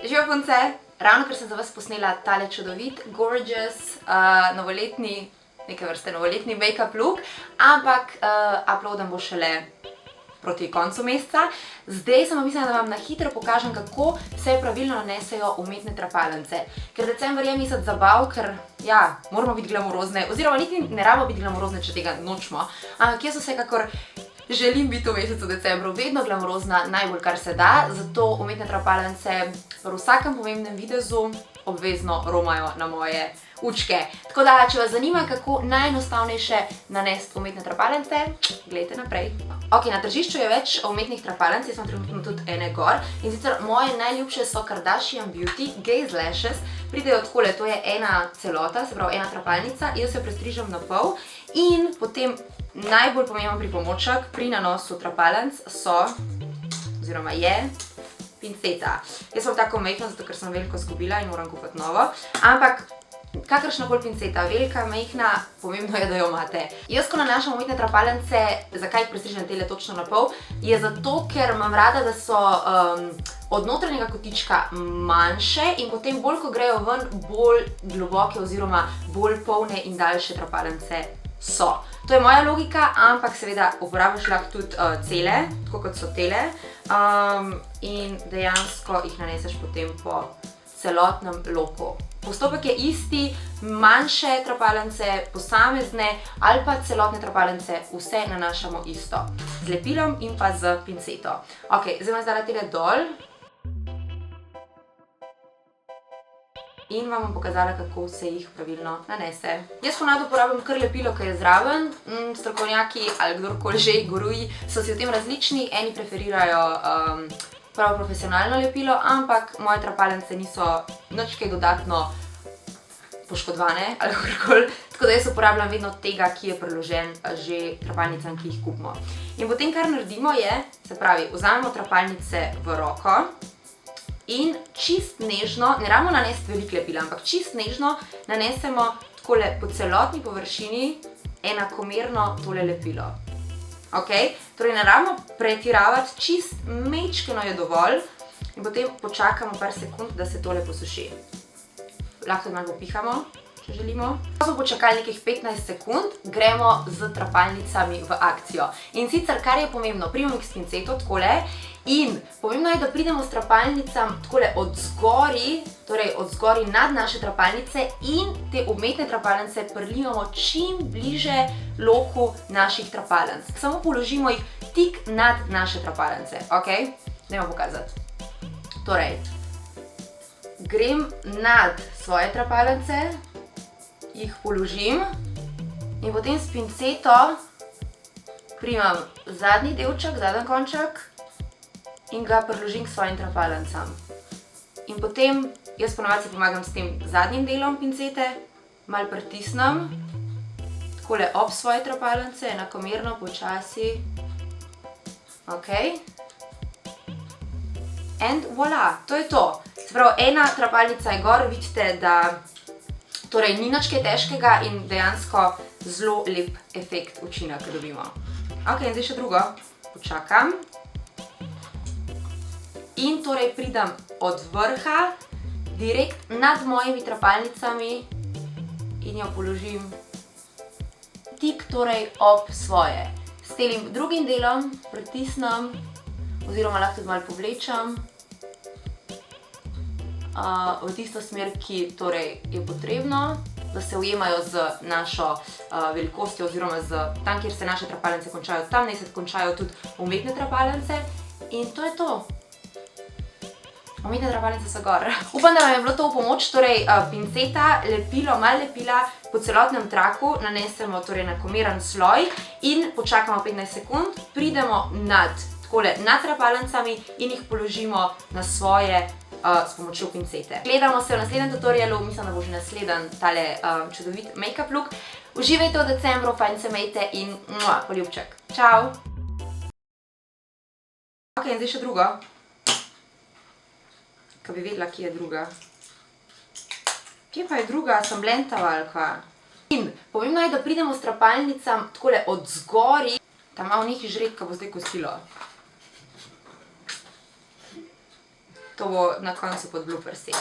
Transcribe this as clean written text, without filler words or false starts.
Živijo punce, ravno ker sem za vas posnela tale čudovit, gorgeous, novoletni, neke vrste novoletni make-up look, ampak uploadam bo šele proti koncu meseca. Zdaj sem mislila, da vam na hitro pokažem, kako se pravilno nanesejo umetne trapalence. Ker december je mesec zabav, ker ja, moramo biti glamurozne, oziroma niti ne rabimo biti glamurozne, če tega nočemo. Ampak jaz vsekakor želim biti v mesecu decembru vedno glamurozna, najbolj kar se da, zato umetne trapalence v vsakem pomembnem videzu obvezno romajo na moje učke. Tako da, če vas zanima, kako najenostavnejše nanesti umetne trapalence, gledajte naprej. Ok, na tržišču je več umetnih trapalence, jaz imam trenutno tudi ene gor. In sicer moje najljubše so Kardashian Beauty Gaze Lashes. Pridejo takole, to je ena celota, se pravi ena trapalnica, jaz jo prestrižem na pol in potem najbolj pomemben pripomoček pri nanosu trapalence so, oziroma je, pinceta. Jaz sem tako majhna, zato ker sem veliko izgubila in moram kupiti novo, ampak kakršnakoli pinceta, velika, majhna, pomembno je, da jo imate. Jaz, ko nanašam umetne trapalence, zakaj jih prestrižem tele točno na pol, je zato, ker imam rada, da so od notranjega kotička manjše in potem bolj, ko grejo ven, bolj globoke oziroma bolj polne in daljše trapalence so. To je moja logika, ampak seveda uporabiš lahko tudi cele, tako kot so tele, in dejansko jih naneseš potem po celotnem loku. Postopek je isti, manjše trapalence, posamezne ali pa celotne trapalence, vse nanašamo isto. Z lepilom in pa z pinceto. Ok, zdaj bom zdala tele dol. In vam bom pokazala, kako se jih pravilno nanese. Jaz ponavadi uporabljam kar lepilo, ki je zraven. Strokovnjaki ali kdorkoli že, guruji, so si v tem različni. Eni preferirajo prav profesionalno lepilo, ampak moje trapalence niso nič kaj dodatno poškodovane ali kakorkoli. Tako da jaz uporabljam vedno tega, ki je priložen že trapalnicam, ki jih kupimo. In potem, kar naredimo je, se pravi, vzamemo trapalnice v roko in čist nežno, ne rabimo nanesti veliko lepila, ampak čist nežno nanesemo takole po celotni površini enakomerno tole lepilo. Ok, torej ne rabimo pretiravati, čist mečkeno je dovolj in potem počakamo par sekund, da se tole posuši. Lahko tudi malo popihamo, če želimo. Ko smo počakali nekih 15 sekund, gremo z trapalnicami v akcijo. In sicer, kar je pomembno, primemo jih s pinceto takole in pomembno je, da pridemo s trapalnicam takole od zgori, torej od zgori nad naše trapalnice in te umetne trapalnice prilijemo čim bliže loku naših trapalnic. Samo položimo jih tik nad naše trapalnice, ok? Dajmo pokazati. Torej, grem nad svoje trapalnice, jih položim in potem s pinceto primam zadnji delček, zadnji konček in ga priložim k svojim trapalnicam. In potem jaz ponavadi si pomagam s tem zadnjim delom pincete, malo pritisnem, takole ob svoje trapalnice, enakomerno, počasi. Ok. And voilà, to je to. Se pravi, ena trapalnica je gor, vidite, da torej ni nič kaj težkega in dejansko zelo lep efekt, učinek dobimo. Ok, in zdaj še drugo. Počakam. In torej pridem od vrha, direkt nad mojimi trapalnicami in jo položim tik torej ob svoje. S tem drugim delom pritisnem, oziroma lahko tudi malo povlečem v tisto smer, ki torej je potrebno, da se ujemajo z našo velikostjo oziroma tam, kjer se naše trapalnice končajo, tam naj se končajo tudi umetne trapalnice in to je to. Umetne trapalnice so gor. Upam, da vam je bilo to v pomoč, torej pinceta, lepilo, malo lepila po celotnem traku, nanesemo torej enakomeren sloj in počakamo 15 sekund, pridemo nad trapalnicami in jih položimo na svoje s pomočjo pincete. Gledamo se v naslednjem tutorialu, mislim, da bo že naslednji tale čudovit make-up look. Uživajte v decembru, fajn se imejte in poljubček. Čau! Ok, in zdaj še drugo. Kaj bi vedela, kje je druga. Kje pa je druga? Sem blentava ali kva? In pomembno je, da pridemo s trapalnicam takole od zgori. Tam malo nekaj žredka bo zdaj kosilo. To bo na koncu pod bloopersi.